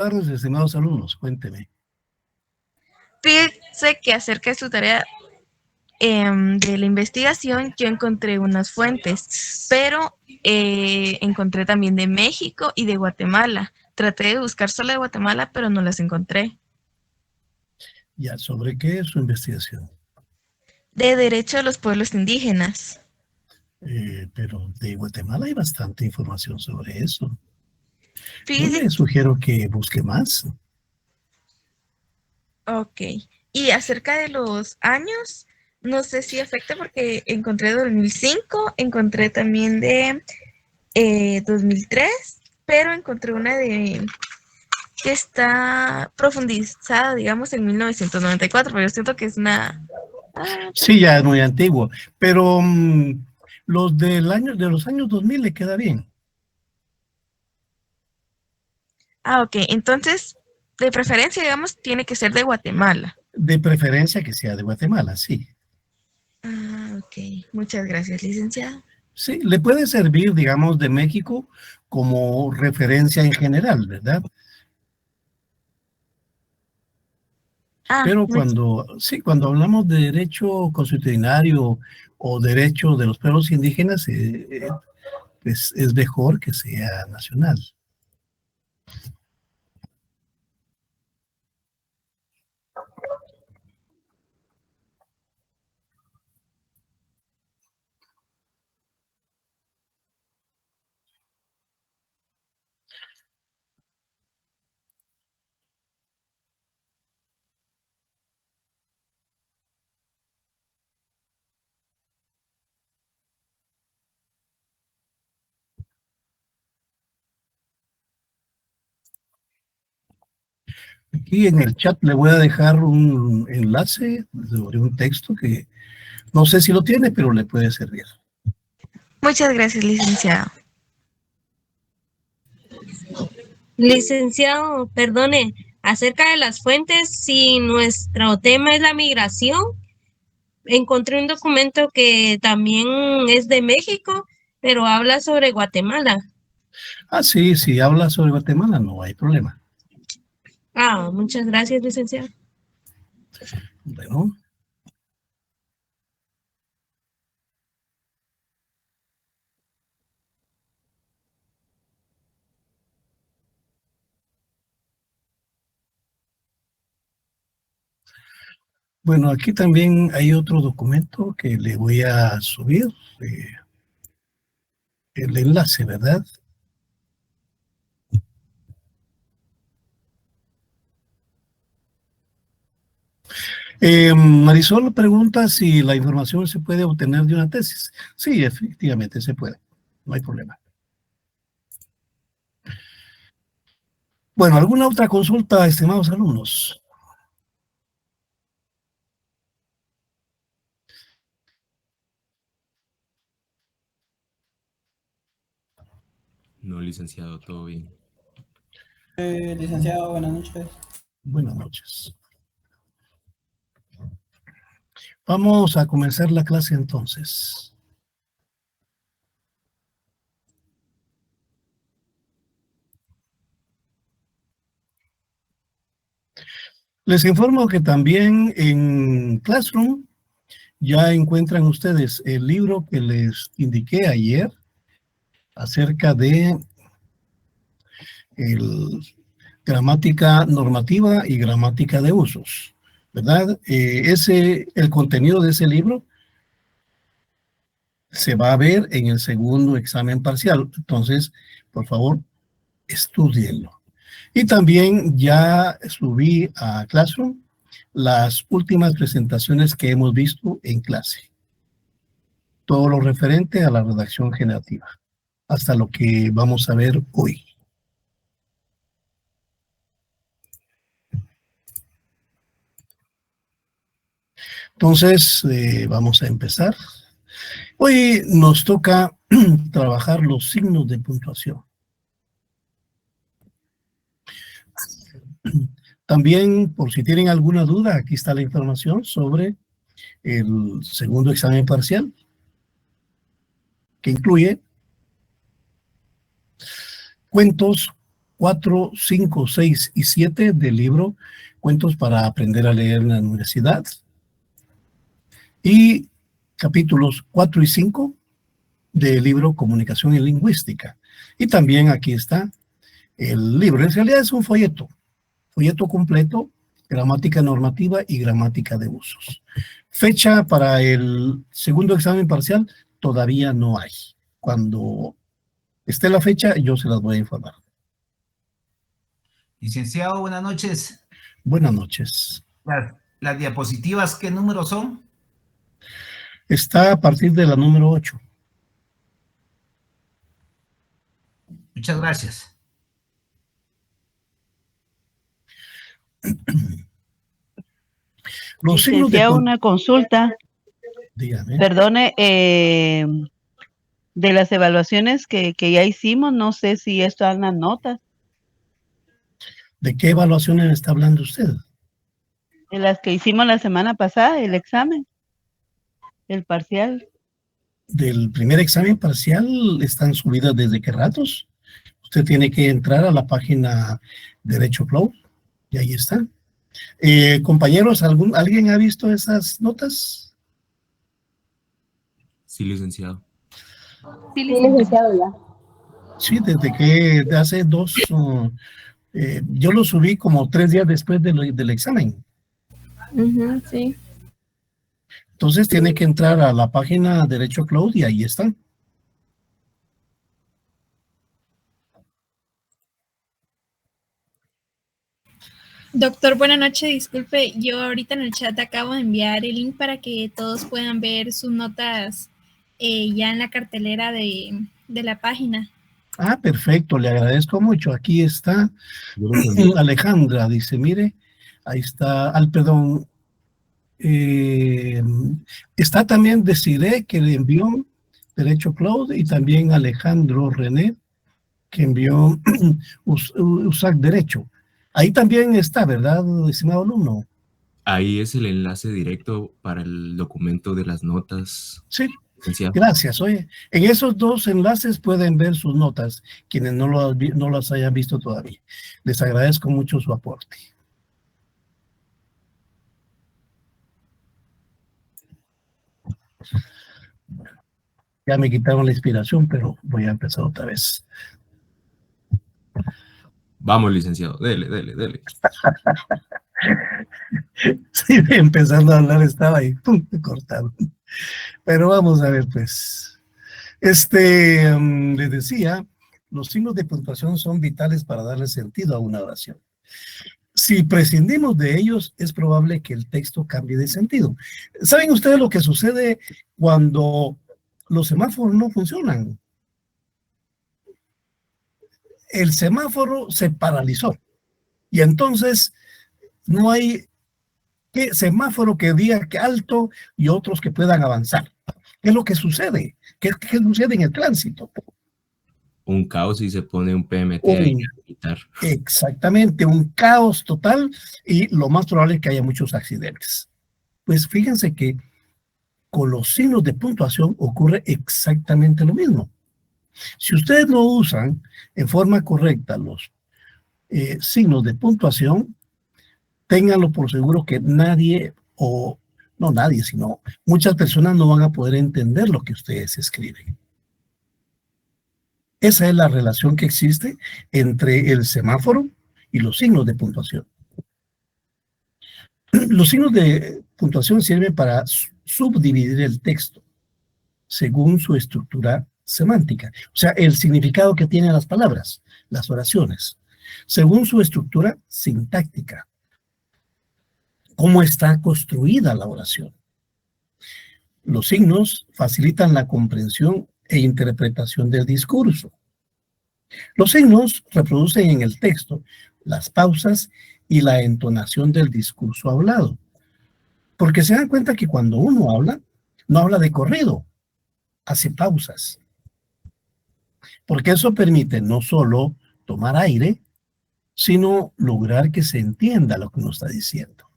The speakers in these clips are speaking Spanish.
tardes, estimados alumnos, cuénteme. Fíjese que acerca de su tarea de la investigación, yo encontré unas fuentes, pero encontré también de México y de Guatemala. Traté de buscar solo de Guatemala, pero no las encontré. Ya, ¿sobre qué es su investigación? De derecho de los pueblos indígenas. Pero de Guatemala hay bastante información sobre eso. Yo Fíjese, le sugiero que busque más. ok. Y acerca de los años, no sé si afecta porque encontré 2005, encontré también de 2003, pero encontré una de que está profundizada, digamos, en 1994, pero yo siento que es una... Sí, ya es muy antiguo, pero los de los años 2000 le queda bien. Ok, entonces, de preferencia, digamos, tiene que ser de Guatemala. De preferencia que sea de Guatemala, sí. Ok, muchas gracias, licenciado. Sí, le puede servir, digamos, de México como referencia en general, ¿verdad? Pero cuando hablamos de derecho consuetudinario o derecho de los pueblos indígenas, pues es mejor que sea nacional. Aquí en el chat le voy a dejar un enlace sobre un texto que no sé si lo tiene, pero le puede servir. Muchas gracias, licenciado. Licenciado, perdone, acerca de las fuentes, si nuestro tema es la migración, encontré un documento que también es de México, pero habla sobre Guatemala. Ah, sí, si habla sobre Guatemala, no hay problema. Muchas gracias, licenciado. Bueno. Bueno, aquí también hay otro documento que le voy a subir, el enlace, ¿verdad? Marisol pregunta si la información se puede obtener de una tesis. Sí, efectivamente se puede, no hay problema. Bueno, ¿alguna otra consulta, estimados alumnos? No, licenciado, todo bien. Licenciado, buenas noches. Buenas noches. Vamos a comenzar la clase entonces. Les informo que también en Classroom ya encuentran ustedes el libro que les indiqué ayer acerca de gramática normativa y gramática de usos, ¿verdad? El contenido de ese libro se va a ver en el segundo examen parcial. Entonces, por favor, estudienlo. Y también ya subí a Classroom las últimas presentaciones que hemos visto en clase. Todo lo referente a la redacción generativa, hasta lo que vamos a ver hoy. Entonces, vamos a empezar. Hoy nos toca trabajar los signos de puntuación. También, por si tienen alguna duda, aquí está la información sobre el segundo examen parcial, que incluye cuentos, 4, 5, 6 y 7 del libro Cuentos para aprender a leer en la universidad. Y capítulos 4 y 5 del libro Comunicación y Lingüística. Y también aquí está el libro. En realidad es un folleto completo, gramática normativa y gramática de usos. Fecha para el segundo examen parcial todavía no hay. Cuando esté la fecha, yo se las voy a informar. Licenciado, buenas noches. Buenas noches. Las diapositivas, ¿qué número son? Está a partir de la número 8. Muchas gracias. Los signos de Licenciado, una consulta. Dígame. Perdone, de las evaluaciones que ya hicimos, no sé si esto dan las notas. ¿De qué evaluaciones está hablando usted? De las que hicimos la semana pasada, el examen, el parcial. Del primer examen parcial están subidas desde qué ratos. Usted tiene que entrar a la página Derecho Cloud y ahí está. Compañeros, ¿alguien ha visto esas notas? Sí, licenciado. Sí, licenciado, ya. Sí, de hace yo lo subí como 3 días después del examen. Sí. Entonces tiene que entrar a la página Derecho Cloud y ahí están. Doctor, buenas noches, disculpe, yo ahorita en el chat acabo de enviar el link para que todos puedan ver sus notas ya en la cartelera de la página. Ah, perfecto, le agradezco mucho. Aquí está Alejandra, dice, mire, ahí está, perdón, está también Desiree, que le envió Derecho Cloud, y también Alejandro René, que envió USAC Derecho. Ahí también está, ¿verdad, estimado alumno? Ahí es el enlace directo para el documento de las notas. Sí, Licenciado. gracias. Oye, en esos 2 enlaces pueden ver sus notas, quienes no las hayan visto todavía. Les agradezco mucho su aporte. Ya me quitaron la inspiración, pero voy a empezar otra vez. Vamos, licenciado. Dele. Sí, empezando a hablar estaba ahí, ¡pum!, me cortaron. Pero vamos a ver, pues. Les decía, los signos de puntuación son vitales para darle sentido a una oración. Si prescindimos de ellos, es probable que el texto cambie de sentido. ¿Saben ustedes lo que sucede cuando los semáforos no funcionan? El semáforo se paralizó y entonces no hay semáforo que diga que alto y otros que puedan avanzar. ¿Qué es lo que sucede? ¿Qué sucede en el tránsito? Un caos y se pone un PMT ahí a quitar. Exactamente, un caos total y lo más probable es que haya muchos accidentes. Pues fíjense que con los signos de puntuación ocurre exactamente lo mismo. Si ustedes no usan en forma correcta los signos de puntuación, ténganlo por seguro que nadie, o no nadie, sino muchas personas no van a poder entender lo que ustedes escriben. Esa es la relación que existe entre el semáforo y los signos de puntuación. Los signos de puntuación sirven para subdividir el texto según su estructura semántica, o sea, el significado que tienen las palabras, las oraciones, según su estructura sintáctica, cómo está construida la oración. Los signos facilitan la comprensión e interpretación del discurso. Los signos reproducen en el texto las pausas y la entonación del discurso hablado. Porque se dan cuenta que cuando uno habla, no habla de corrido, hace pausas. Porque eso permite no solo tomar aire, sino lograr que se entienda lo que uno está diciendo.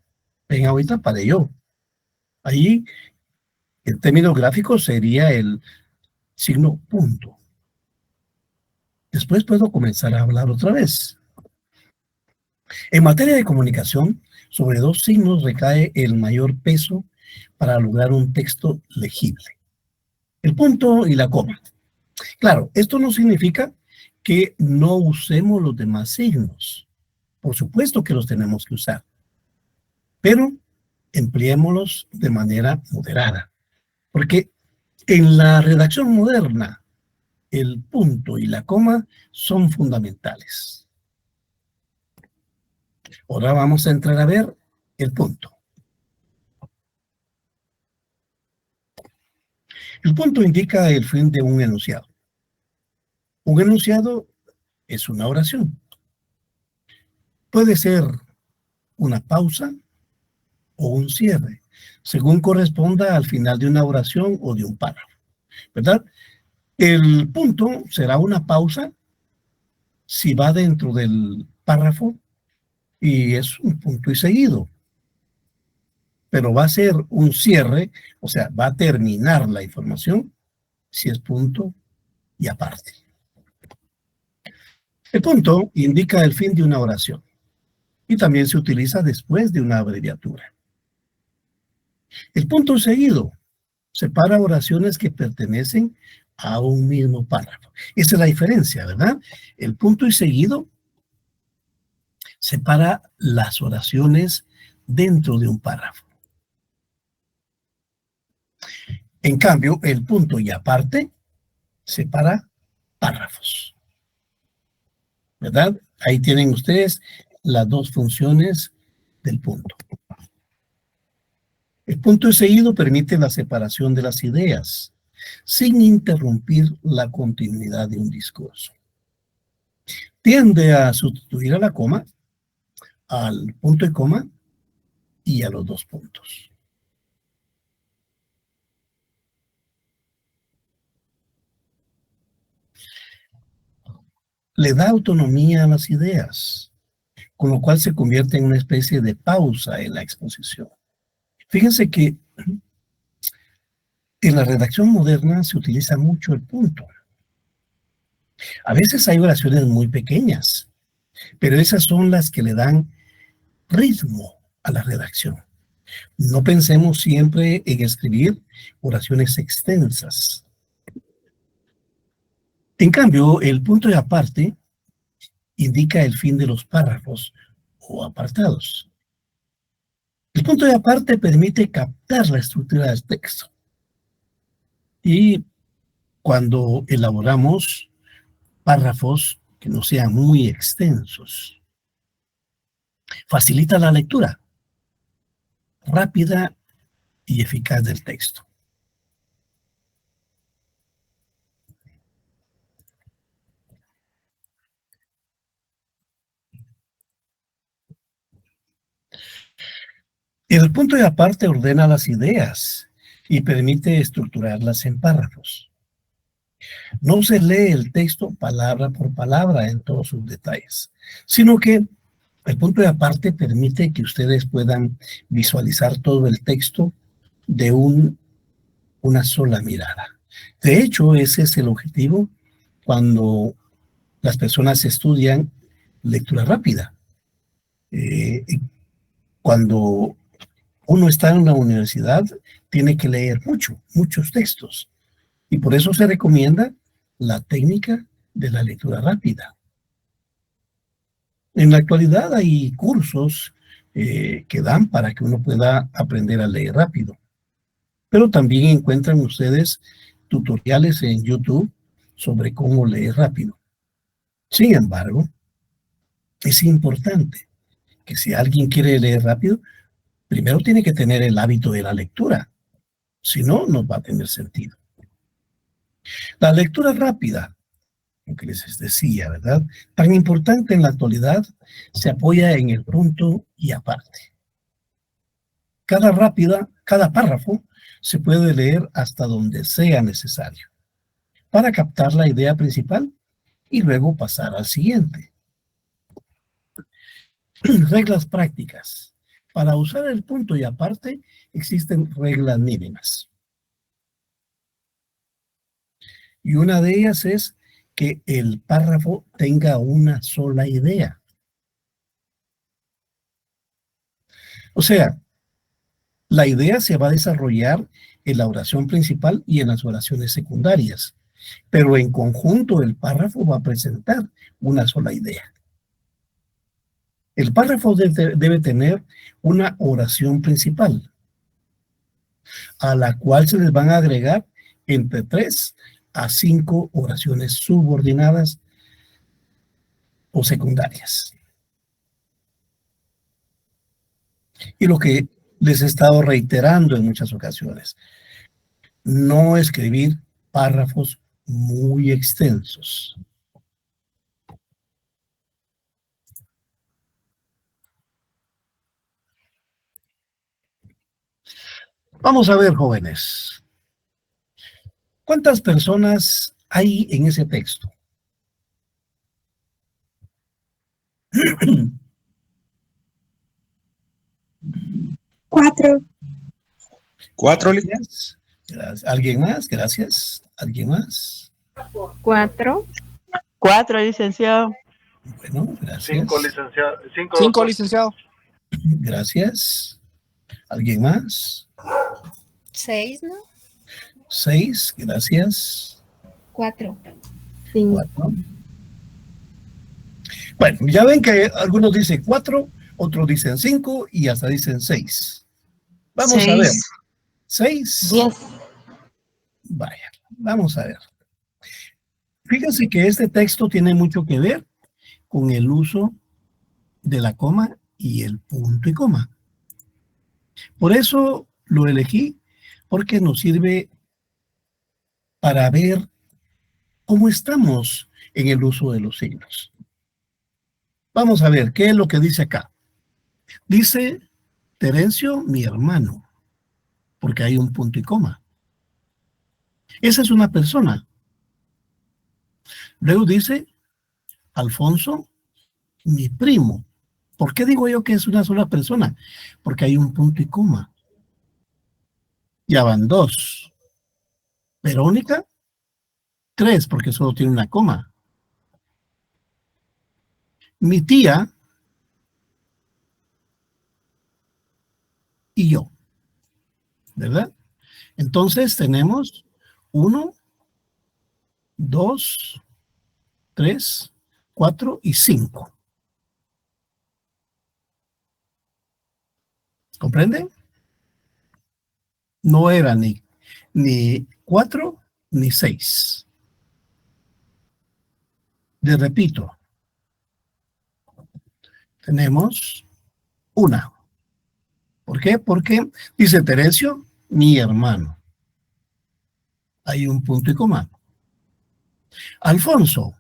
Ven, ahorita paré yo. Ahí, en términos gráficos, sería el signo punto. Después puedo comenzar a hablar otra vez. En materia de comunicación, sobre dos signos recae el mayor peso para lograr un texto legible: el punto y la coma. Claro, esto no significa que no usemos los demás signos. Por supuesto que los tenemos que usar, pero empleémoslos de manera moderada, porque en la redacción moderna, el punto y la coma son fundamentales. Ahora vamos a entrar a ver el punto. El punto indica el fin de un enunciado. Un enunciado es una oración. Puede ser una pausa o un cierre, según corresponda al final de una oración o de un párrafo, ¿verdad? El punto será una pausa si va dentro del párrafo y es un punto y seguido. Pero va a ser un cierre, o sea, va a terminar la información si es punto y aparte. El punto indica el fin de una oración y también se utiliza después de una abreviatura. El punto seguido separa oraciones que pertenecen a un mismo párrafo. Esa es la diferencia, ¿verdad? El punto y seguido separa las oraciones dentro de un párrafo. En cambio, el punto y aparte separa párrafos, ¿verdad? Ahí tienen ustedes las dos funciones del punto. El punto y seguido permite la separación de las ideas sin interrumpir la continuidad de un discurso. Tiende a sustituir a la coma, al punto y coma y a los dos puntos. Le da autonomía a las ideas, con lo cual se convierte en una especie de pausa en la exposición. Fíjense que en la redacción moderna se utiliza mucho el punto. A veces hay oraciones muy pequeñas, pero esas son las que le dan ritmo a la redacción. No pensemos siempre en escribir oraciones extensas. En cambio, el punto y aparte indica el fin de los párrafos o apartados. El punto y aparte permite captar la estructura del texto. Y cuando elaboramos párrafos que no sean muy extensos, facilita la lectura rápida y eficaz del texto. El punto y aparte ordena las ideas y permite estructurarlas en párrafos. No se lee el texto palabra por palabra en todos sus detalles, sino que el punto y aparte permite que ustedes puedan visualizar todo el texto de una sola mirada. De hecho, ese es el objetivo cuando las personas estudian lectura rápida. Cuando uno está en la universidad, tiene que leer muchos textos. Y por eso se recomienda la técnica de la lectura rápida. En la actualidad hay cursos que dan para que uno pueda aprender a leer rápido. Pero también encuentran ustedes tutoriales en YouTube sobre cómo leer rápido. Sin embargo, es importante que si alguien quiere leer rápido, primero tiene que tener el hábito de la lectura. Si no, no va a tener sentido. La lectura rápida, lo que les decía, ¿verdad? Tan importante en la actualidad, se apoya en el punto y aparte. Cada párrafo se puede leer hasta donde sea necesario para captar la idea principal y luego pasar al siguiente. Reglas prácticas. Para usar el punto y aparte existen reglas mínimas. Y una de ellas es que el párrafo tenga una sola idea. O sea, la idea se va a desarrollar en la oración principal y en las oraciones secundarias, pero en conjunto el párrafo va a presentar una sola idea. El párrafo debe tener una oración principal, a la cual se les van a agregar entre 3 a 5 oraciones subordinadas o secundarias. Y lo que les he estado reiterando en muchas ocasiones, no escribir párrafos muy extensos. Vamos a ver, jóvenes. ¿Cuántas personas hay en ese texto? Cuatro. Gracias. ¿Alguien más? Gracias. ¿Alguien más? 4. 4, licenciado. Bueno, gracias. 5, licenciado. 5, licenciado. Gracias. ¿Alguien más? 6, ¿no? 6, gracias. 4. 4. Bueno, ya ven que algunos dicen 4, otros dicen 5 y hasta dicen 6. Vamos a ver. 6. 10. Vaya, vamos a ver. Fíjense que este texto tiene mucho que ver con el uso de la coma y el punto y coma. Por eso lo elegí, porque nos sirve para ver cómo estamos en el uso de los signos. Vamos a ver, ¿qué es lo que dice acá? Dice Terencio, mi hermano, porque hay un punto y coma. Esa es una persona. Luego dice Alfonso, mi primo. ¿Por qué digo yo que es una sola persona? Porque hay un punto y coma. Ya van 2. Verónica, 3, porque solo tiene una coma. Mi tía y yo. ¿Verdad? Entonces tenemos 1, 2, 3, 4 y 5. ¿Comprenden? No era ni 4 ni 6. Les repito. Tenemos 1. ¿Por qué? Porque dice Terencio, mi hermano. Hay un punto y coma. Alfonso,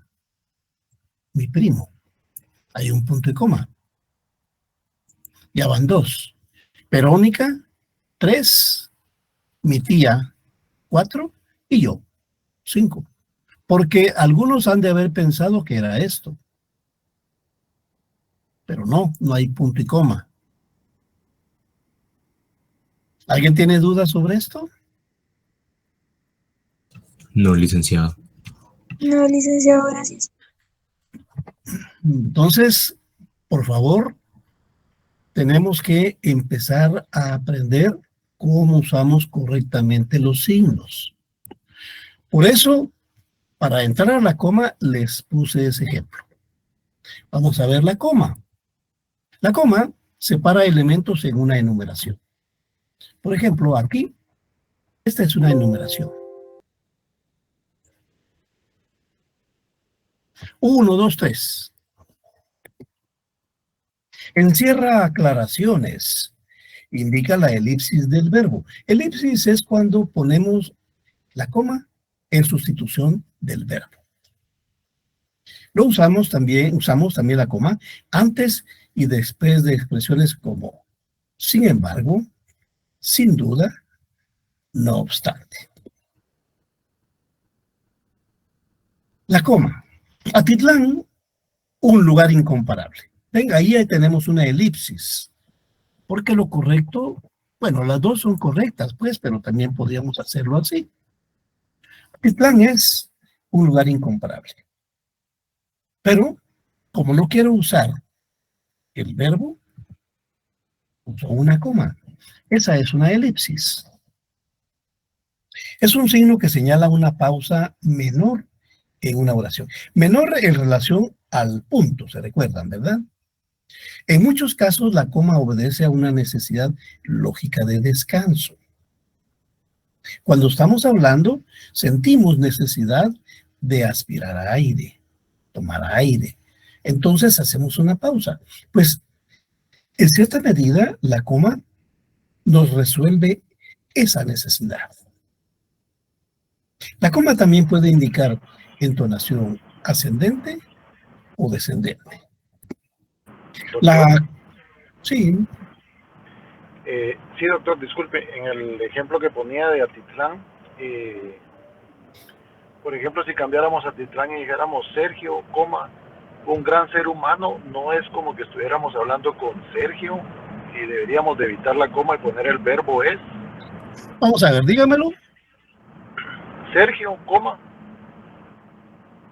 mi primo. Hay un punto y coma. Ya van 2. Verónica, 3. Mi tía, 4. Y yo, 5. Porque algunos han de haber pensado que era esto. Pero no hay punto y coma. ¿Alguien tiene dudas sobre esto? No, licenciado. No, licenciado, gracias. Entonces, por favor, tenemos que empezar a aprender cómo usamos correctamente los signos. Por eso, para entrar a la coma, les puse ese ejemplo. Vamos a ver la coma. La coma separa elementos en una enumeración. Por ejemplo, aquí, esta es una enumeración. 1, 2, 3. Encierra aclaraciones. Indica la elipsis del verbo. Elipsis es cuando ponemos la coma en sustitución del verbo. Usamos también la coma antes y después de expresiones como sin embargo, sin duda, no obstante. La coma. Atitlán, un lugar incomparable. Venga, ahí tenemos una elipsis. Porque lo correcto, bueno, las dos son correctas, pues, pero también podríamos hacerlo así. Atitlán es un lugar incomparable. Pero como no quiero usar el verbo, uso una coma. Esa es una elipsis. Es un signo que señala una pausa menor en una oración. Menor en relación al punto, se recuerdan, ¿verdad? En muchos casos la coma obedece a una necesidad lógica de descanso. Cuando estamos hablando, sentimos necesidad de aspirar aire, tomar aire. Entonces hacemos una pausa. Pues, en cierta medida, la coma nos resuelve esa necesidad. La coma también puede indicar entonación ascendente o descendente. Sí. Sí, doctor, disculpe, en el ejemplo que ponía de Atitlán, por ejemplo, si cambiáramos Atitlán y dijéramos Sergio, coma, un gran ser humano, no es como que estuviéramos hablando con Sergio y deberíamos de evitar la coma y poner el verbo es. Vamos a ver, dígamelo. Sergio, coma,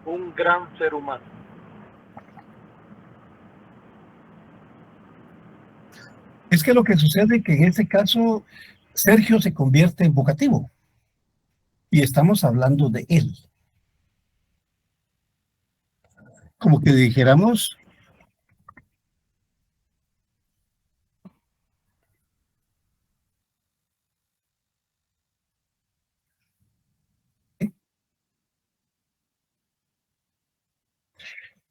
un gran ser humano. Es que lo que sucede es que en este caso Sergio se convierte en vocativo y estamos hablando de él. Como que dijéramos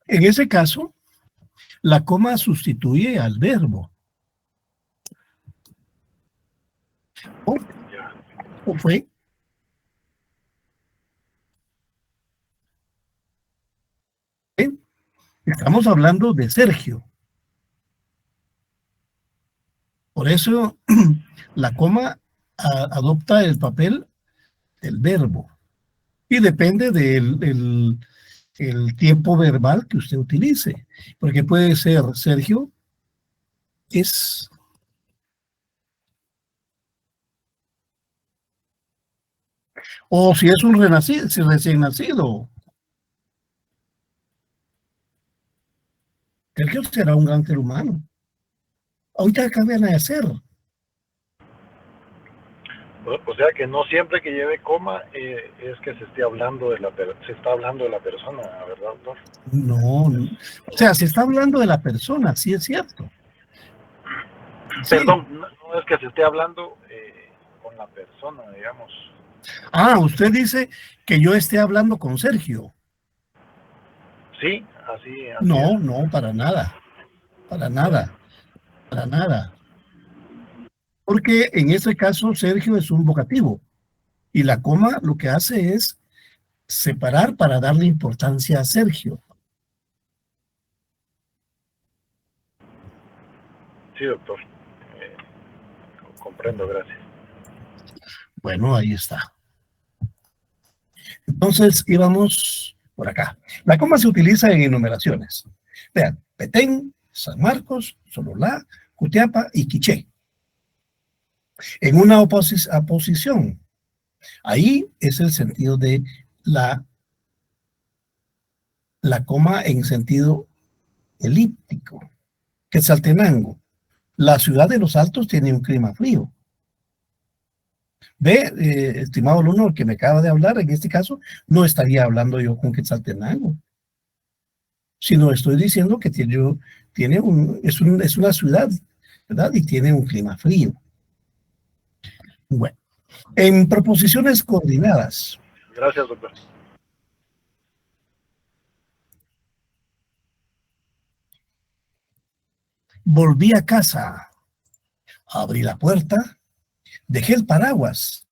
en ese caso, la coma sustituye al verbo. ¿O fue? Estamos hablando de Sergio. Por eso la coma adopta el papel del verbo y depende del el tiempo verbal que usted utilice, porque puede ser Sergio es, o si es un recién nacido, Sergio será un gran ser humano. Ahorita acaba de nacer. O sea que no siempre que lleve coma es que se está hablando de la persona, ¿verdad, doctor? No, o sea, se está hablando de la persona, sí es cierto. Perdón, sí. No es que se esté hablando con la persona, digamos. Ah, usted dice que yo esté hablando con Sergio. Sí, así no, es. No, para nada. Para nada. Para nada. Porque en este caso Sergio es un vocativo y la coma lo que hace es separar para darle importancia a Sergio. Sí, doctor. Comprendo, gracias. Bueno, ahí está. Entonces íbamos por acá. La coma se utiliza en enumeraciones. Vean, Petén, San Marcos, Sololá, Jutiapa y Quiché. En una oposición, ahí es el sentido de la coma en sentido elíptico. Quetzaltenango, la ciudad de los Altos tiene un clima frío. Ve, estimado alumno, el que me acaba de hablar, en este caso, no estaría hablando yo con Quetzaltenango, sino estoy diciendo que es una ciudad, ¿verdad? Y tiene un clima frío. Bueno, en proposiciones coordinadas. Gracias, doctor. Volví a casa, abrí la puerta, dejé el paraguas.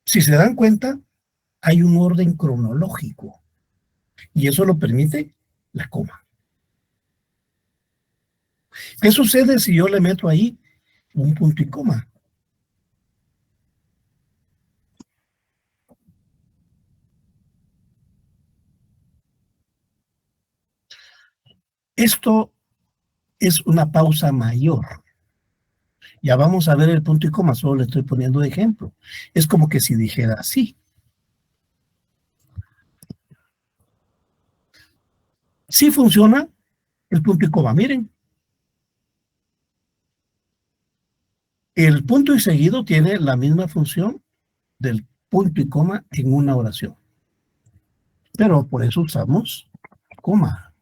Si se dan cuenta, hay un orden cronológico y eso lo permite la coma. ¿Qué sucede si yo le meto ahí un punto y coma? Esto es una pausa mayor. Ya vamos a ver el punto y coma, solo le estoy poniendo de ejemplo. Es como que si dijera así. Sí funciona el punto y coma. Miren, el punto y seguido tiene la misma función del punto y coma en una oración. Pero por eso usamos coma.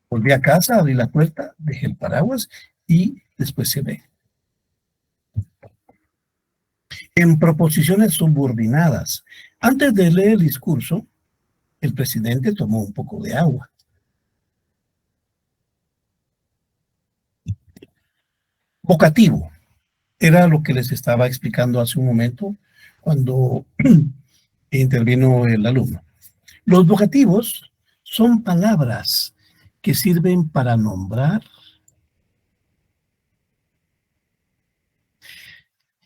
Volví a casa, abrí la puerta, dejé el paraguas y después se ve. En proposiciones subordinadas, antes de leer el discurso, el presidente tomó un poco de agua. Vocativo. Era lo que les estaba explicando hace un momento cuando intervino el alumno. Los vocativos son palabras que sirven para nombrar,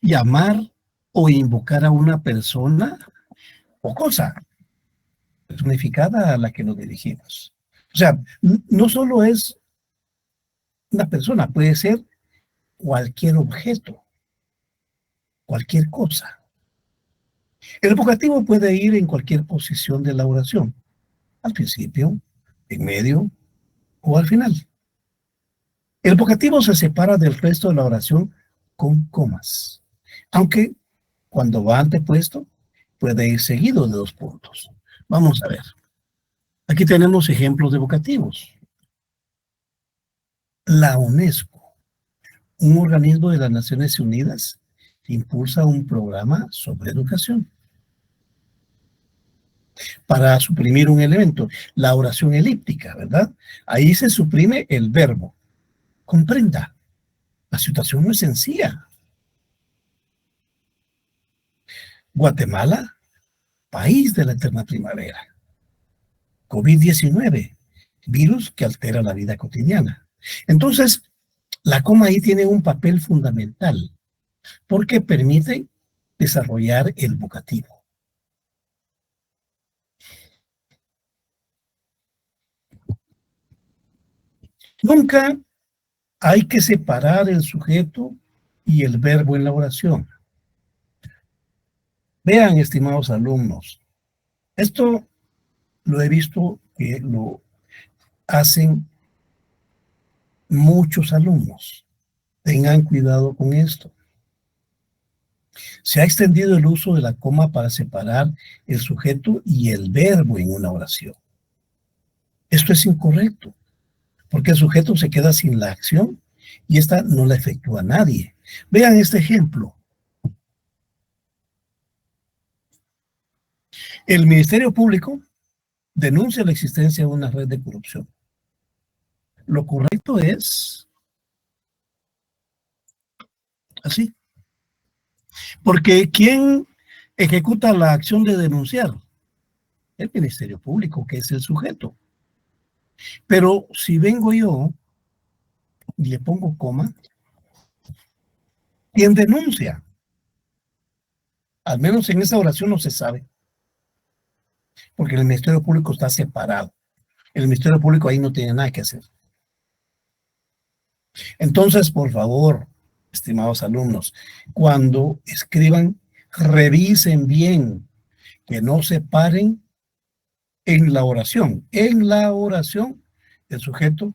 llamar o invocar a una persona o cosa personificada a la que nos dirigimos. O sea, no solo es una persona, puede ser cualquier objeto, cualquier cosa. El vocativo puede ir en cualquier posición de la oración, al principio, en medio o al final. El vocativo se separa del resto de la oración con comas, aunque cuando va antepuesto puede ir seguido de 2 puntos. Vamos a ver. Aquí tenemos ejemplos de vocativos. La UNESCO, un organismo de las Naciones Unidas, impulsa un programa sobre educación para suprimir un elemento, la oración elíptica, ¿verdad? Ahí se suprime el verbo. Comprenda, la situación no es sencilla. Guatemala, país de la eterna primavera. COVID-19, virus que altera la vida cotidiana. Entonces, la coma ahí tiene un papel fundamental porque permite desarrollar el vocativo. Nunca hay que separar el sujeto y el verbo en la oración. Vean, estimados alumnos, esto lo he visto que lo hacen muchos alumnos. Tengan cuidado con esto. Se ha extendido el uso de la coma para separar el sujeto y el verbo en una oración. Esto es incorrecto, porque el sujeto se queda sin la acción y esta no la efectúa nadie. Vean este ejemplo. El Ministerio Público denuncia la existencia de una red de corrupción. Lo correcto es así. Porque ¿quién ejecuta la acción de denunciar? El Ministerio Público, que es el sujeto. Pero si vengo yo y le pongo coma, ¿quién denuncia? Al menos en esta oración no se sabe. Porque el Ministerio Público está separado. El Ministerio Público ahí no tiene nada que hacer. Entonces, por favor, estimados alumnos, cuando escriban, revisen bien que no separen en la oración, el sujeto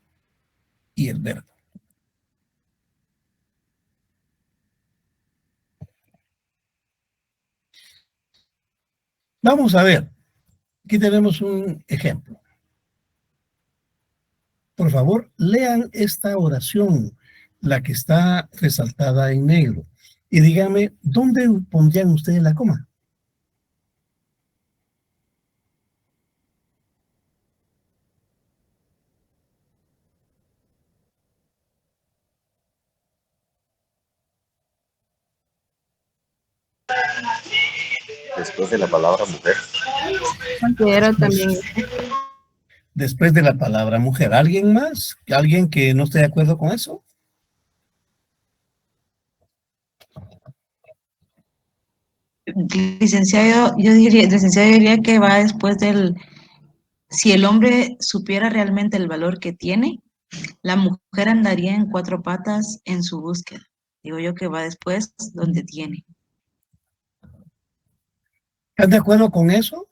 y el verbo. Vamos a ver, aquí tenemos un ejemplo. Por favor, lean esta oración, la que está resaltada en negro, y díganme, ¿dónde pondrían ustedes la coma? Después de la palabra mujer. Considero también. Después de la palabra mujer. ¿Alguien más? ¿Alguien que no esté de acuerdo con eso? Licenciado, yo diría que va después del, si el hombre supiera realmente el valor que tiene, la mujer andaría en 4 patas en su búsqueda. Digo yo que va después donde tiene. ¿Están de acuerdo con eso?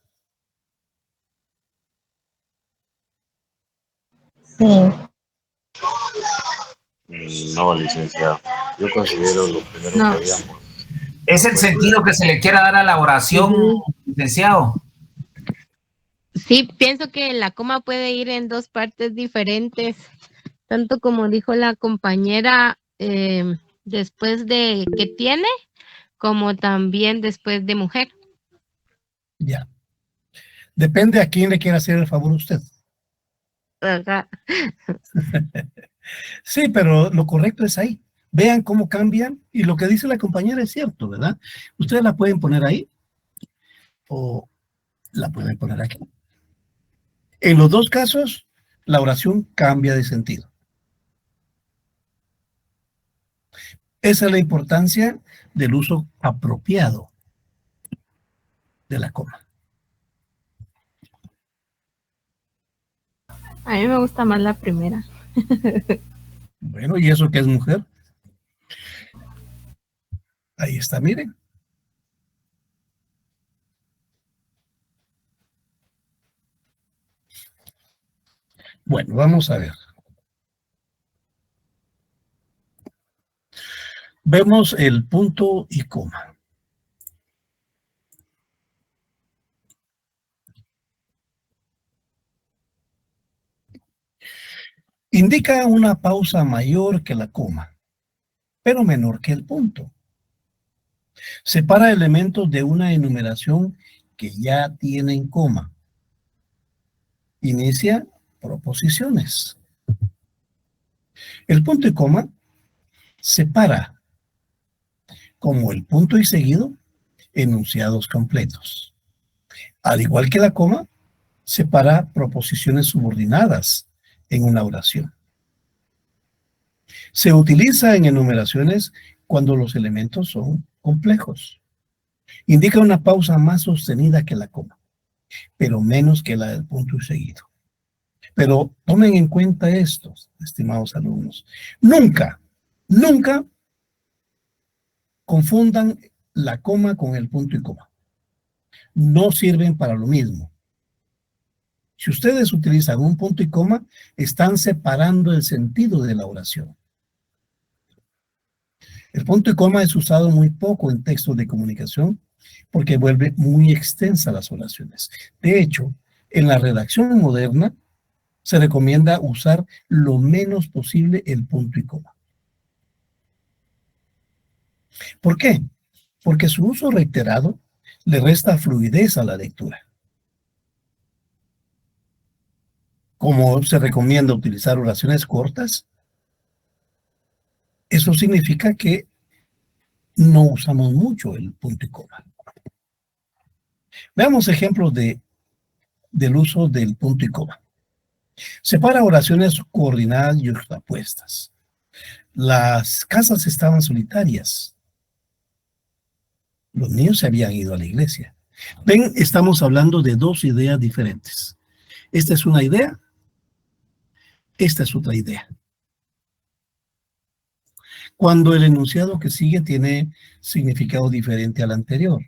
No, licenciado. Yo considero lo primero No. que habíamos. Es el sentido que se le quiera dar a la oración, licenciado. Sí, pienso que la coma puede ir en dos partes diferentes, tanto como dijo la compañera, después de que tiene, como también después de mujer. Ya. Depende a quién le quiera hacer el favor usted. Ajá. Sí, pero lo correcto es ahí. Vean cómo cambian y lo que dice la compañera es cierto, ¿verdad? Ustedes la pueden poner ahí o la pueden poner aquí. En los dos casos, la oración cambia de sentido. Esa es la importancia del uso apropiado de la coma. A mí me gusta más la primera. Bueno, ¿y eso que es mujer? Ahí está, miren. Bueno, vamos a ver. Vemos el punto y coma. Indica una pausa mayor que la coma, pero menor que el punto. Separa elementos de una enumeración que ya tienen coma. Inicia proposiciones. El punto y coma separa, como el punto y seguido, enunciados completos. Al igual que la coma, separa proposiciones subordinadas en una oración. Se utiliza en enumeraciones cuando los elementos son complejos. Indica una pausa más sostenida que la coma, pero menos que la del punto y seguido. Pero tomen en cuenta esto, estimados alumnos. Nunca confundan la coma con el punto y coma. No sirven para lo mismo. Si ustedes utilizan un punto y coma, están separando el sentido de la oración. El punto y coma es usado muy poco en textos de comunicación porque vuelve muy extensa las oraciones. De hecho, en la redacción moderna se recomienda usar lo menos posible el punto y coma. ¿Por qué? Porque su uso reiterado le resta fluidez a la lectura. Como se recomienda utilizar oraciones cortas, eso significa que no usamos mucho el punto y coma. Veamos ejemplos del uso del punto y coma. Separa oraciones coordinadas y justapuestas. Las casas estaban solitarias. Los niños se habían ido a la iglesia. Ven, estamos hablando de dos ideas diferentes. Esta es una idea, esta es otra idea. Cuando el enunciado que sigue tiene significado diferente al anterior.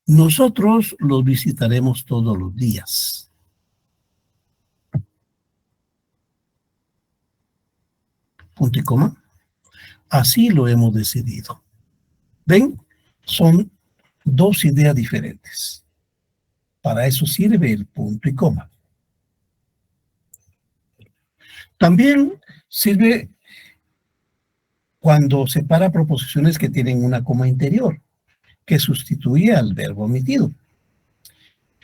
Nosotros los visitaremos todos los días. Punto y coma. Así lo hemos decidido. ¿Ven? Son dos ideas diferentes. Para eso sirve el punto y coma. También sirve cuando separa proposiciones que tienen una coma interior, que sustituye al verbo omitido.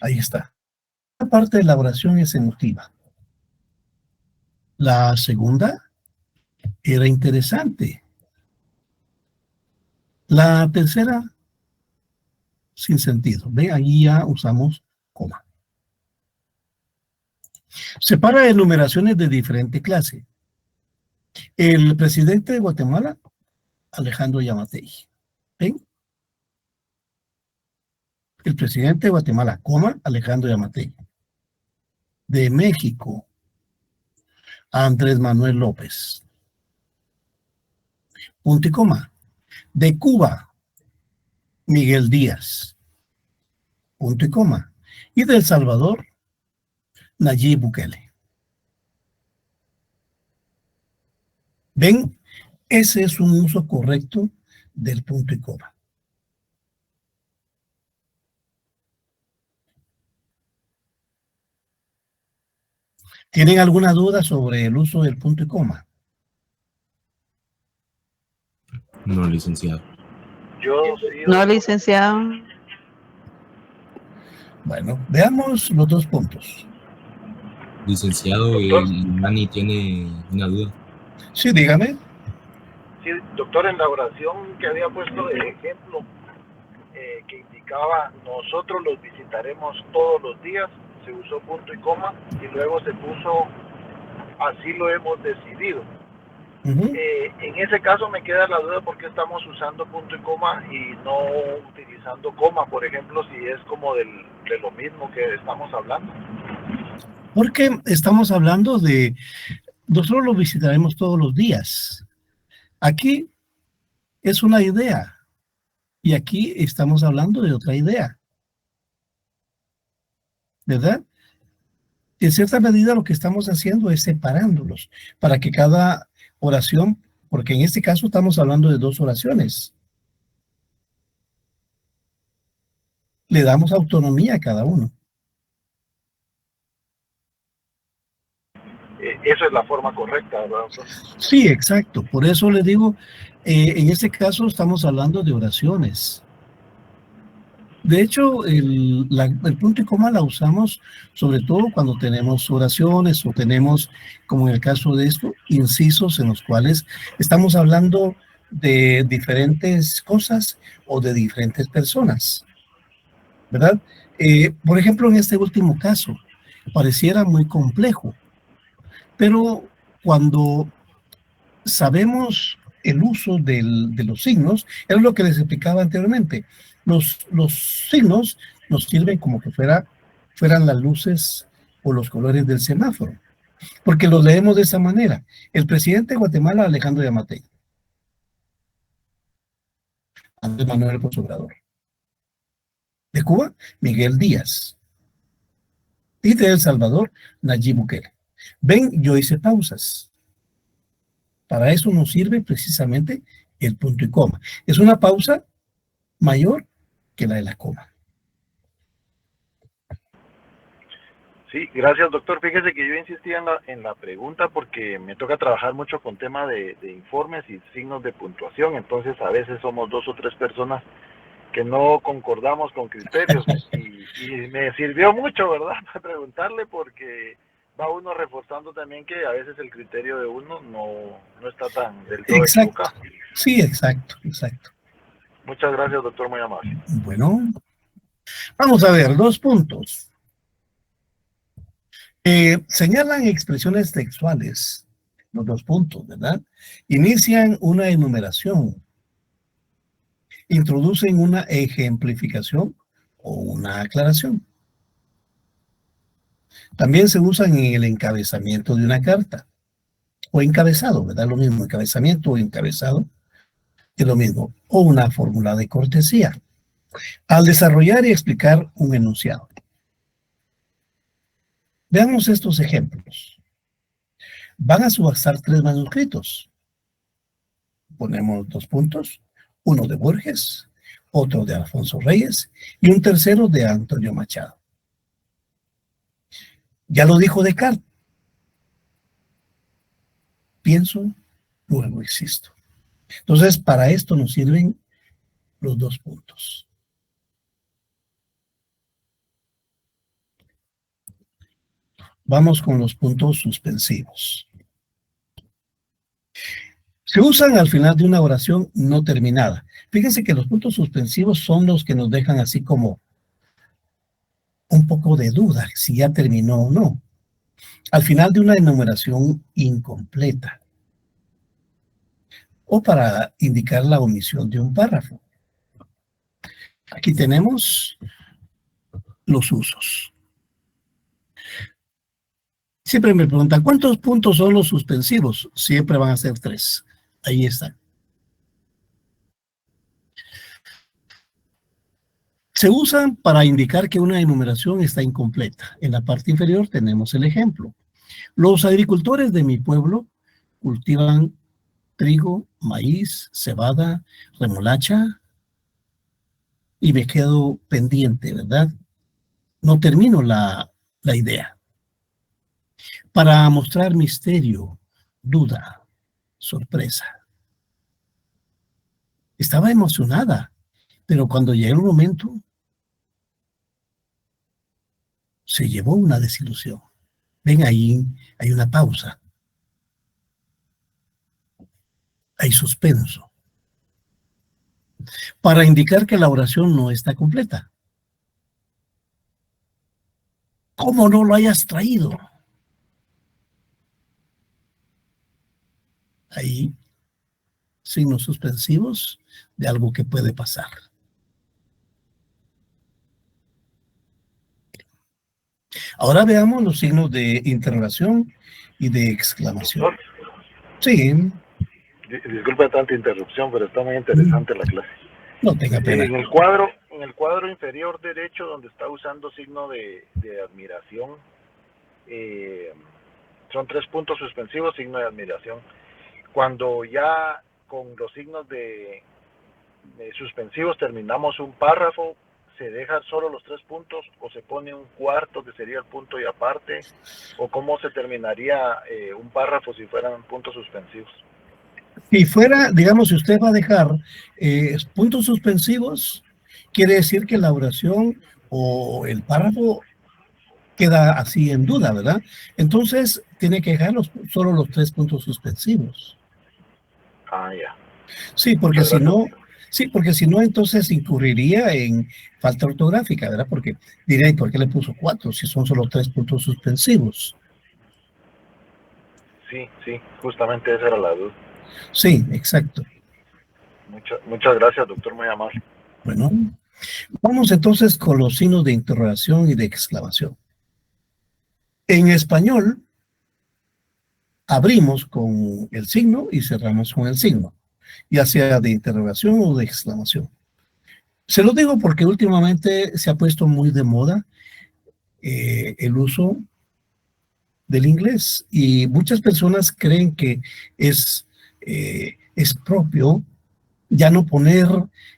Ahí está. La parte de la oración es emotiva. La segunda era interesante. La tercera, sin sentido. ¿Ven? Ahí ya usamos coma. Separa enumeraciones de diferente clase. El presidente de Guatemala, Alejandro Yamatei. ¿Ven? El presidente de Guatemala, coma, Alejandro Yamatei. De México, Andrés Manuel López. Punto y coma. De Cuba, Miguel Díaz. Punto y coma. Y de El Salvador, Nayib Bukele. ¿Ven? Ese es un uso correcto del punto y coma. ¿Tienen alguna duda sobre el uso del punto y coma? No, licenciado. Yo sí. No, licenciado. Bueno, veamos los dos puntos. Licenciado, el Dani tiene una duda. Sí, dígame. Sí, doctor, en la oración que había puesto de ejemplo, que indicaba nosotros los visitaremos todos los días, se usó punto y coma y luego se puso así lo hemos decidido. En ese caso me queda la duda por qué estamos usando punto y coma y no utilizando coma, por ejemplo, si es como de lo mismo que estamos hablando. Porque estamos hablando de, nosotros lo visitaremos todos los días. Aquí es una idea y aquí estamos hablando de otra idea. ¿Verdad? En cierta medida lo que estamos haciendo es separándolos para que cada oración, porque en este caso estamos hablando de dos oraciones, le damos autonomía a cada uno. Eso es la forma correcta, ¿verdad? Sí, exacto. Por eso le digo, en este caso estamos hablando de oraciones. De hecho, el punto y coma la usamos sobre todo cuando tenemos oraciones o tenemos, como en el caso de esto, incisos en los cuales estamos hablando de diferentes cosas o de diferentes personas, ¿verdad? Por ejemplo, en este último caso, pareciera muy complejo, pero cuando sabemos el uso de los signos, es lo que les explicaba anteriormente. Los signos nos sirven como que fueran las luces o los colores del semáforo, porque los leemos de esa manera. El presidente de Guatemala, Alejandro Yamatei. Andrés Manuel López Obrador. De Cuba, Miguel Díaz. Y de El Salvador, Nayib Bukele. Ven, yo hice pausas. Para eso nos sirve precisamente el punto y coma. Es una pausa mayor que la de la coma. Sí, gracias, doctor. Fíjese que yo insistía en la pregunta porque me toca trabajar mucho con tema de informes y signos de puntuación, entonces a veces somos 2 o 3 personas que no concordamos con criterios y me sirvió mucho, ¿verdad?, para preguntarle porque va uno reforzando también que a veces el criterio de uno no está tan del todo equivocado. Sí, exacto. Muchas gracias, doctor, muy amable. Bueno, vamos a ver, 2 puntos. Señalan expresiones textuales, los 2 puntos, ¿verdad? Inician una enumeración, introducen una ejemplificación o una aclaración. También se usan en el encabezamiento de una carta, o encabezado, ¿verdad? Lo mismo, encabezamiento o encabezado, es lo mismo, o una fórmula de cortesía, al desarrollar y explicar un enunciado. Veamos estos ejemplos. Van a subastar 3 manuscritos. Ponemos 2 puntos, uno de Borges, otro de Alfonso Reyes y un tercero de Antonio Machado. Ya lo dijo Descartes. Pienso, luego existo. Entonces, para esto nos sirven los 2 puntos. Vamos con los puntos suspensivos. Se usan al final de una oración no terminada. Fíjense que los puntos suspensivos son los que nos dejan así como un poco de duda si ya terminó o no. Al final de una enumeración incompleta. O para indicar la omisión de un párrafo. Aquí tenemos los usos. Siempre me preguntan, ¿cuántos puntos son los suspensivos? Siempre van a ser 3. Ahí están. Se usan para indicar que una enumeración está incompleta. En la parte inferior tenemos el ejemplo. Los agricultores de mi pueblo cultivan trigo, maíz, cebada, remolacha, y me quedo pendiente, ¿verdad? No termino la idea. Para mostrar misterio, duda, sorpresa. Estaba emocionada, pero cuando llegó el momento, se llevó una desilusión. Ven ahí, hay una pausa. Hay suspenso. Para indicar que la oración no está completa. ¿Cómo no lo hayas traído? Hay signos suspensivos de algo que puede pasar. Ahora veamos los signos de interrogación y de exclamación. Sí. Disculpe tanta interrupción, pero está muy interesante la clase. No tenga pena. En el cuadro inferior derecho, donde está usando signo de admiración, son 3 puntos suspensivos, signo de admiración. Cuando ya con los signos de suspensivos terminamos un párrafo, ¿se dejan solo los 3 puntos o se pone un cuarto que sería el punto y aparte? ¿O cómo se terminaría un párrafo si fueran puntos suspensivos? Si fuera, digamos, si usted va a dejar puntos suspensivos, quiere decir que la oración o el párrafo queda así en duda, ¿verdad? Entonces, tiene que dejar solo los 3 puntos suspensivos. Ah, ya. Sí, porque si no, entonces incurriría en falta ortográfica, ¿verdad? Porque diría, ¿y por qué le puso 4 si son solo 3 puntos suspensivos? Sí, justamente esa era la duda. Sí, exacto. Muchas gracias, doctor, muy amable. Bueno, vamos entonces con los signos de interrogación y de exclamación. En español, abrimos con el signo y cerramos con el signo, ya sea de interrogación o de exclamación. Se lo digo porque últimamente se ha puesto muy de moda el uso del inglés y muchas personas creen que es propio ya no poner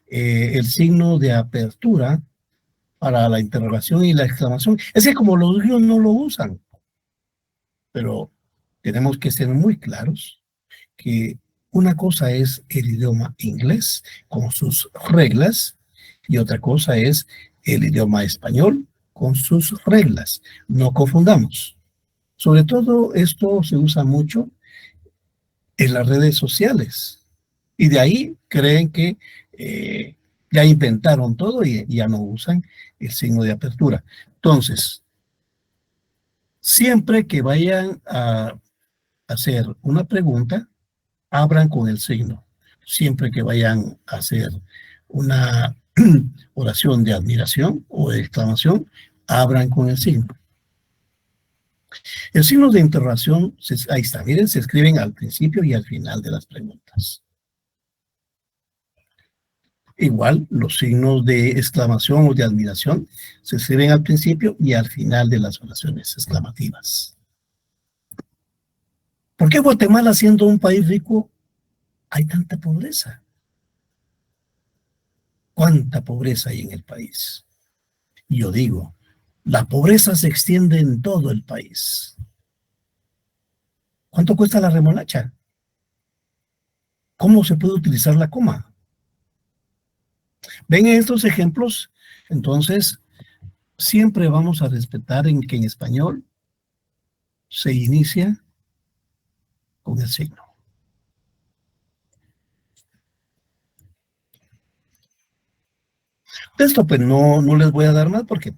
el signo de apertura para la interrogación y la exclamación. Es que como los niños no lo usan, pero tenemos que ser muy claros que una cosa es el idioma inglés con sus reglas y otra cosa es el idioma español con sus reglas. No confundamos. Sobre todo esto se usa mucho en las redes sociales y de ahí creen que ya inventaron todo y ya no usan el signo de apertura. Entonces, siempre que vayan a hacer una pregunta, abran con el signo. Siempre que vayan a hacer una oración de admiración o de exclamación, abran con el signo. El signo de interrogación, ahí está, miren, se escriben al principio y al final de las preguntas. Igual, los signos de exclamación o de admiración se escriben al principio y al final de las oraciones exclamativas. ¿Por qué Guatemala, siendo un país rico, hay tanta pobreza? ¿Cuánta pobreza hay en el país? Y yo digo, la pobreza se extiende en todo el país. ¿Cuánto cuesta la remolacha? ¿Cómo se puede utilizar la coma? ¿Ven estos ejemplos? Entonces, siempre vamos a respetar en que en español se inicia con el signo. De esto pues no les voy a dar más porque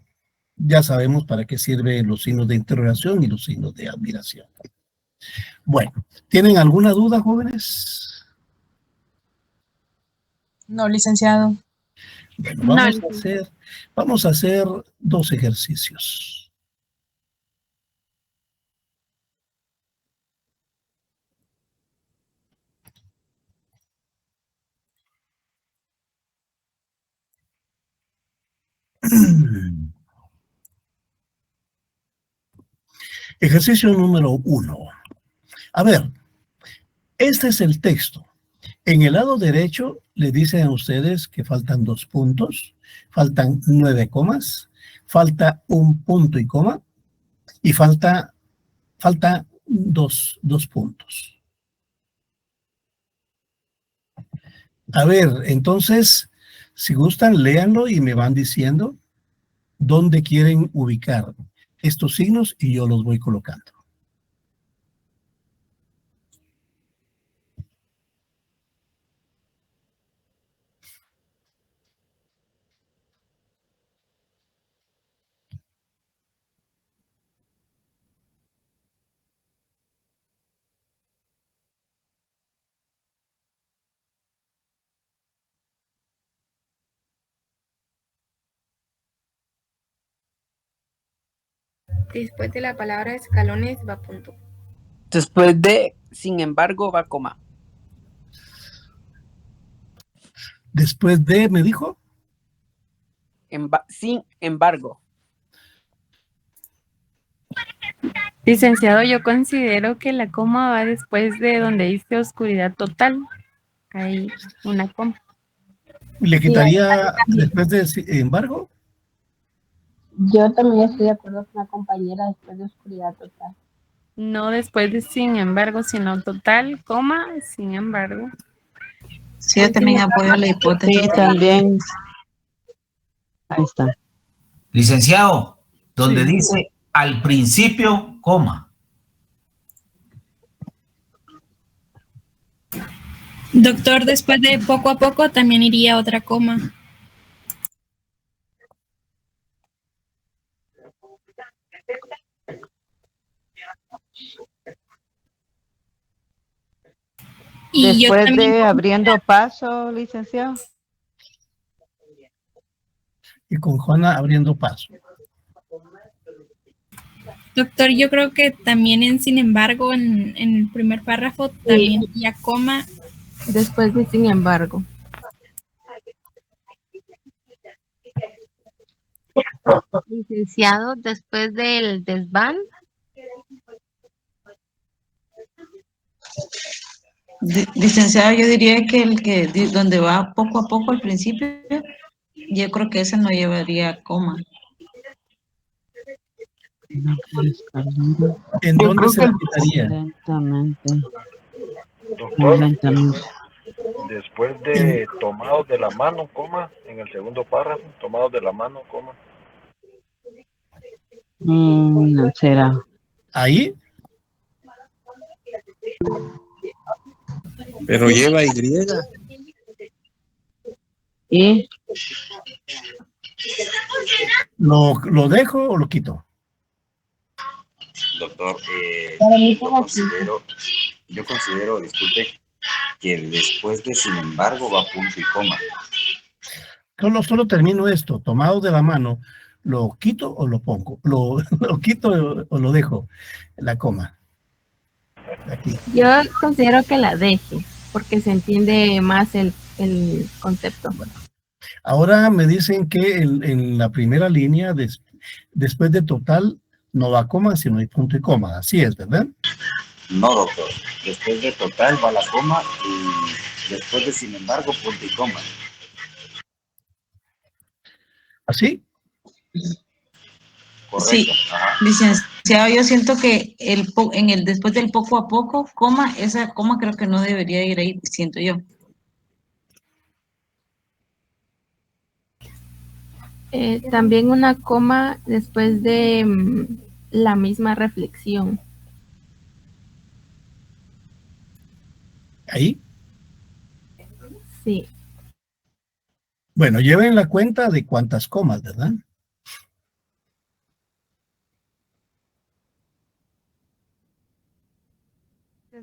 ya sabemos para qué sirven los signos de interrogación y los signos de admiración. Bueno, ¿tienen alguna duda, jóvenes? No, licenciado. Bueno, vamos a hacer 2 ejercicios. Ejercicio número 1. A ver, Este es el texto. En el lado derecho le dicen a ustedes que faltan 2 puntos, faltan 9 comas, falta un punto y coma, y falta dos puntos. A ver, entonces, si gustan, léanlo y me van diciendo dónde quieren ubicar estos signos y yo los voy colocando. Después de la palabra escalones va punto. Después de, sin embargo, va coma. Después de, ¿me dijo? Sin embargo. Licenciado, yo considero que la coma va después de donde dice oscuridad total. Hay una coma. ¿Le quitaría después de sin embargo? Yo también estoy de acuerdo con la compañera después de oscuridad total. No después de sin embargo, sino total, coma, sin embargo. Sí, yo también apoyo la hipótesis. Sí, también. Ahí está. Licenciado, donde Sí. dice al principio, coma. Doctor, después de poco a poco también iría otra coma. Y yo Después también, de abriendo paso, licenciado. Y con Juana abriendo paso. doctor, yo creo que también sin embargo, en el primer párrafo también iría coma. Después de sin embargo. Licenciado, después del desván. Licenciado, yo diría que donde va poco a poco al principio, yo creo que ese no llevaría coma. ¿En dónde se le quitaría? Lentamente. Doctor, Lentamente. después de tomados de la mano, coma, en el segundo párrafo, tomados de la mano, coma. No será. ¿Ahí? Pero lleva Y. ¿Y? ¿Lo dejo o lo quito? Doctor, Para mí yo considero, disculpe, que después de sin embargo va punto y coma. Solo termino esto, tomado de la mano, ¿lo quito o lo pongo? ¿Lo quito o lo dejo? La coma. Aquí. Yo considero que la deje, porque se entiende más el concepto. Ahora me dicen que en la primera línea, después de total, no va coma, sino hay punto y coma. Así es, ¿verdad? No, doctor. Después de total va la coma y después de sin embargo punto y coma. ¿Así? Correcto. Sí, Ajá. licenciado, yo siento que después del poco a poco, coma, esa coma creo que no debería ir ahí, siento yo. También una coma después de la misma reflexión. ¿Ahí? Sí. Bueno, lleven la cuenta de cuántas comas, ¿verdad?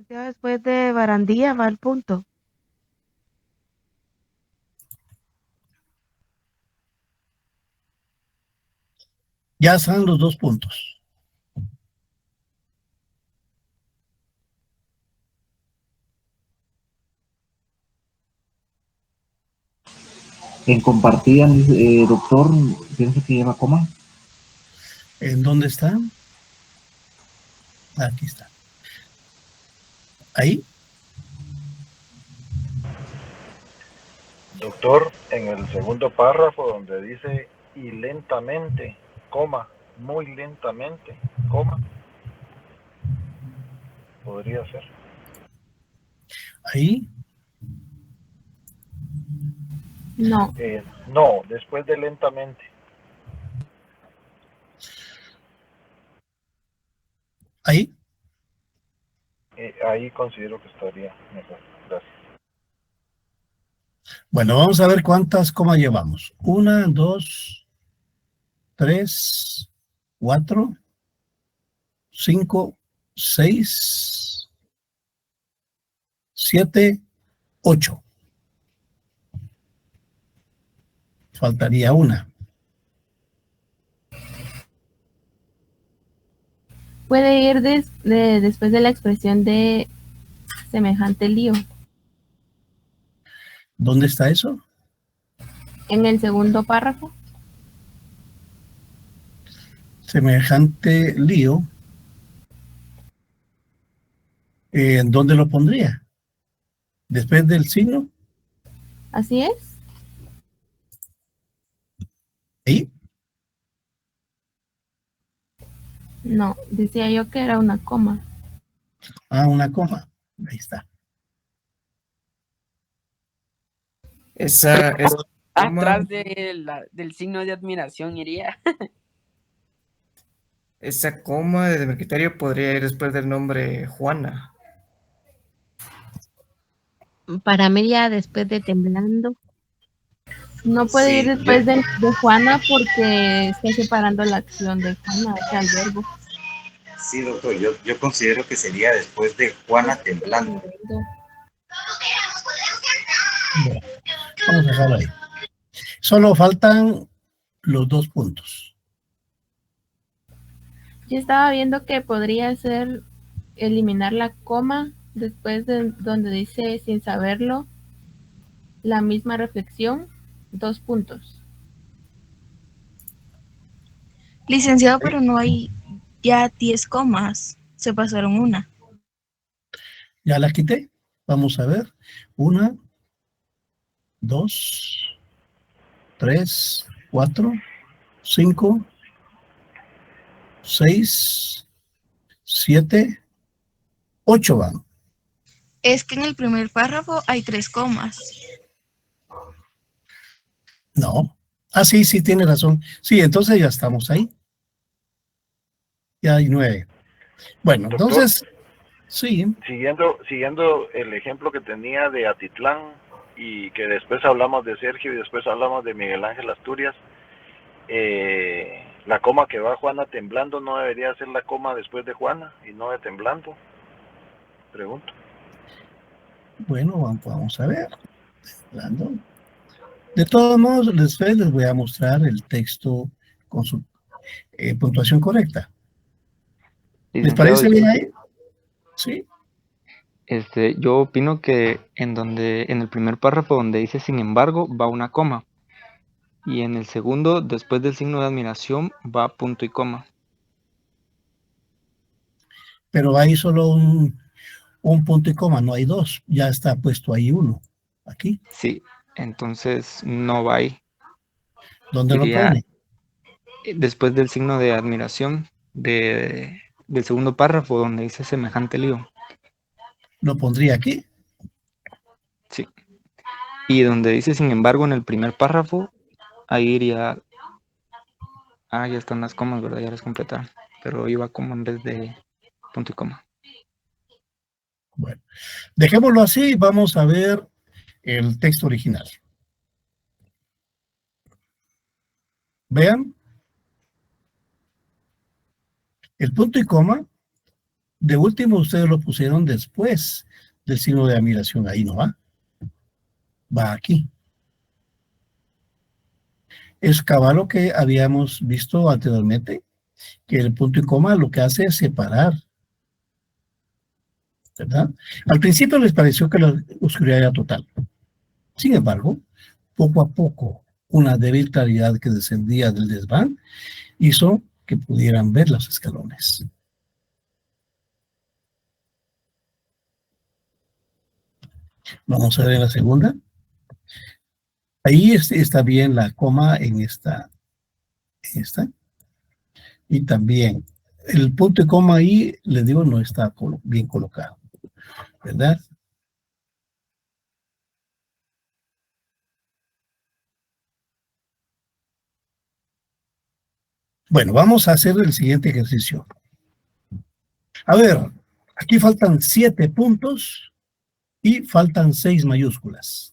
Después de barandilla va el punto. Ya están los 2 puntos. En compartida, doctor, pienso que lleva coma. ¿En dónde está? Aquí está. ¿Ahí? Doctor, en el segundo párrafo donde dice y lentamente, coma, muy lentamente, coma, podría ser. Ahí. No. No, después de lentamente. Ahí. Ahí considero que estaría mejor. Gracias. Bueno, vamos a ver cuántas comas llevamos. 1, 2, 3, 4, 5, 6, 7, 8. Faltaría una. Puede ir después de la expresión de semejante lío. ¿Dónde está eso? En el segundo párrafo. Semejante lío. ¿Dónde lo pondría? ¿Después del signo? Así es. ¿Ahí? No, decía yo que era una coma. Ah, una coma. Ahí está. Esa atrás del signo de admiración iría. Esa coma de demerquitario podría ir después del nombre Juana. Para mí ya después de temblando. No puede Sí, ir después de Juana porque está separando la acción de Juana, o sea, el verbo. Sí, doctor, yo considero que sería después de Juana temblando. Bueno, vamos a dejarlo ahí. Solo faltan los 2 puntos. Yo estaba viendo que podría ser eliminar la coma después de donde dice sin saberlo, la misma reflexión, 2 puntos. Licenciado, pero no hay ya 10 comas. Se pasaron una. Ya la quité. Vamos a ver. 1, 2, 3, 4, 5, 6, 7, 8 van. Es que en el primer párrafo hay 3 comas. No. Ah, sí, sí, tiene razón. Sí, entonces ya estamos ahí. Ya hay 9. Bueno, Doctor, entonces, sí. Siguiendo el ejemplo que tenía de Atitlán y que después hablamos de Sergio y después hablamos de Miguel Ángel Asturias, la coma que va Juana temblando no debería ser la coma después de Juana y no de temblando. Pregunto. Bueno, vamos a ver. Temblando. De todos modos, después les voy a mostrar el texto con su puntuación correcta. ¿Les parece bien ahí? Sí. Yo opino que en el primer párrafo donde dice sin embargo va una coma y en el segundo después del signo de admiración va punto y coma. Pero hay solo un punto y coma, no hay 2. Ya está puesto ahí 1. Aquí. Sí, entonces no va ahí. ¿Dónde lo pone? Después del signo de admiración del segundo párrafo donde dice semejante lío. ¿Lo pondría aquí? Sí. Y donde dice sin embargo en el primer párrafo, ahí iría... Ah, ya están las comas, ¿verdad? Ya las completaron. Pero iba como en vez de punto y coma. Bueno, dejémoslo así y vamos a ver el texto original. Vean. El punto y coma, de último ustedes lo pusieron después del signo de admiración. Ahí no va. Va aquí. Es cabal lo que habíamos visto anteriormente, que el punto y coma lo que hace es separar. ¿Verdad? Al principio les pareció que la oscuridad era total. Sin embargo, poco a poco, una débil claridad que descendía del desván hizo que pudieran ver los escalones. Vamos a ver la segunda. Ahí está bien la coma en esta. Y también el punto y coma ahí, les digo, no está bien colocado, ¿verdad? Bueno, vamos a hacer el siguiente ejercicio. A ver, aquí faltan 7 puntos y faltan 6 mayúsculas.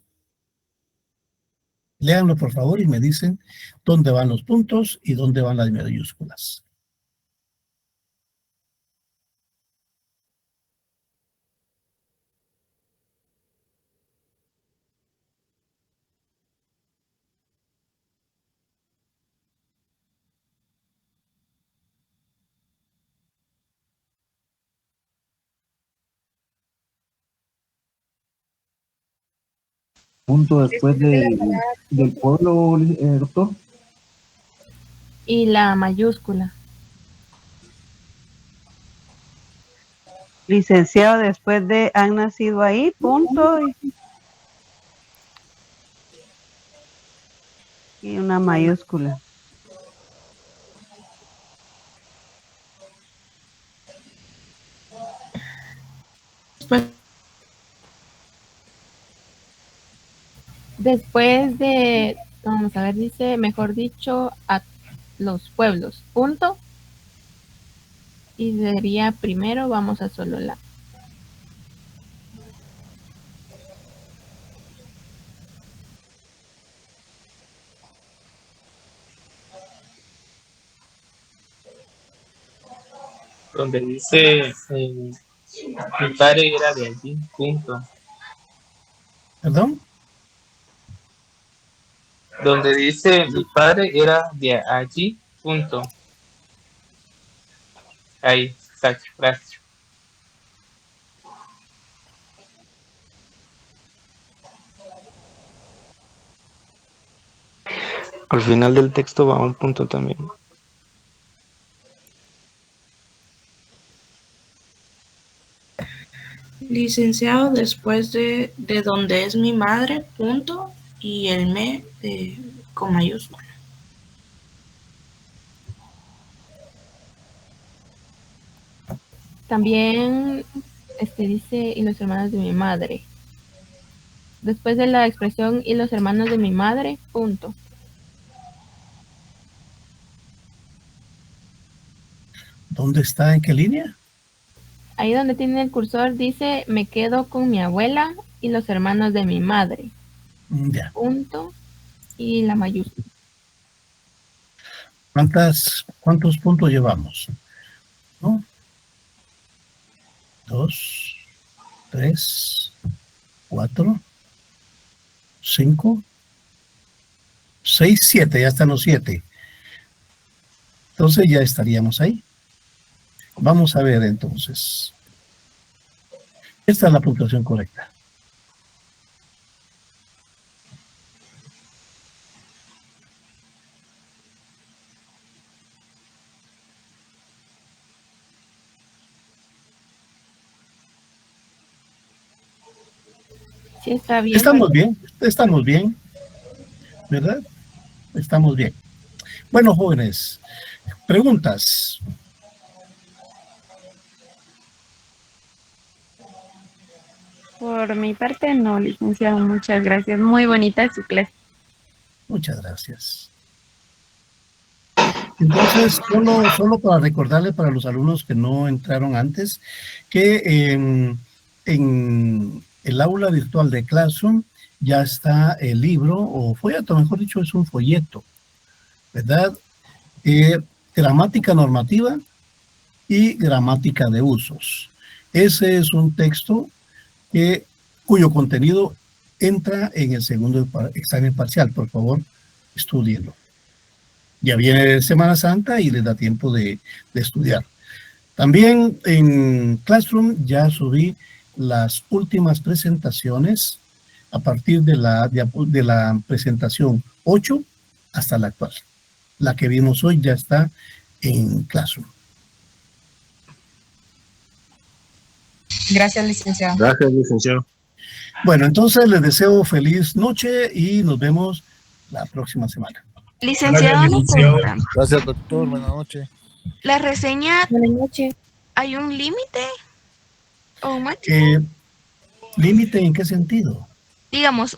Léanlo, por favor, y me dicen dónde van los puntos y dónde van las mayúsculas. Punto después del pueblo, doctor. Y la mayúscula. Licenciado, después de han nacido ahí, punto. Y una mayúscula. Después de, vamos a ver, dice, mejor dicho, a los pueblos, punto. Y sería primero, vamos a solo la. Donde dice mi padre era de allí, punto. ¿Perdón? Donde dice mi padre era de allí, punto. Ahí, exacto, gracias. Al final del texto va un punto también. Licenciado, después de donde es mi madre, punto, y el me con mayúscula. También dice, y los hermanos de mi madre. Después de la expresión, y los hermanos de mi madre, punto. ¿Dónde está? ¿En qué línea? Ahí donde tiene el cursor dice, me quedo con mi abuela y los hermanos de mi madre. Ya. Punto y la mayúscula. ¿Cuántos puntos llevamos? 1, 2, 3, 4, 5, 6, 7, ya están los 7. Entonces ya estaríamos ahí. Vamos a ver entonces. Esta es la puntuación correcta. Sí, está bien. Estamos bien, ¿verdad? Estamos bien. Bueno, jóvenes, preguntas. Por mi parte, no, licenciado, muchas gracias. Muy bonita su clase. Muchas gracias. Entonces, solo para recordarle para los alumnos que no entraron antes, que en el aula virtual de Classroom ya está el libro, o folleto, mejor dicho, es un folleto, ¿verdad? Gramática normativa y gramática de usos. Ese es un texto cuyo contenido entra en el segundo examen parcial. Por favor, estúdienlo. Ya viene Semana Santa y les da tiempo de estudiar. También en Classroom ya subí las últimas presentaciones a partir de la presentación 8 hasta la actual. La que vimos hoy ya está en Classroom. Gracias, licenciado. Gracias, licenciado. Bueno, entonces les deseo feliz noche y nos vemos la próxima semana. Licenciado, una pregunta. Gracias, doctor. Buenas noches. La reseña, ¿hay un límite? ¿O un máximo? ¿Límite en qué sentido? Digamos,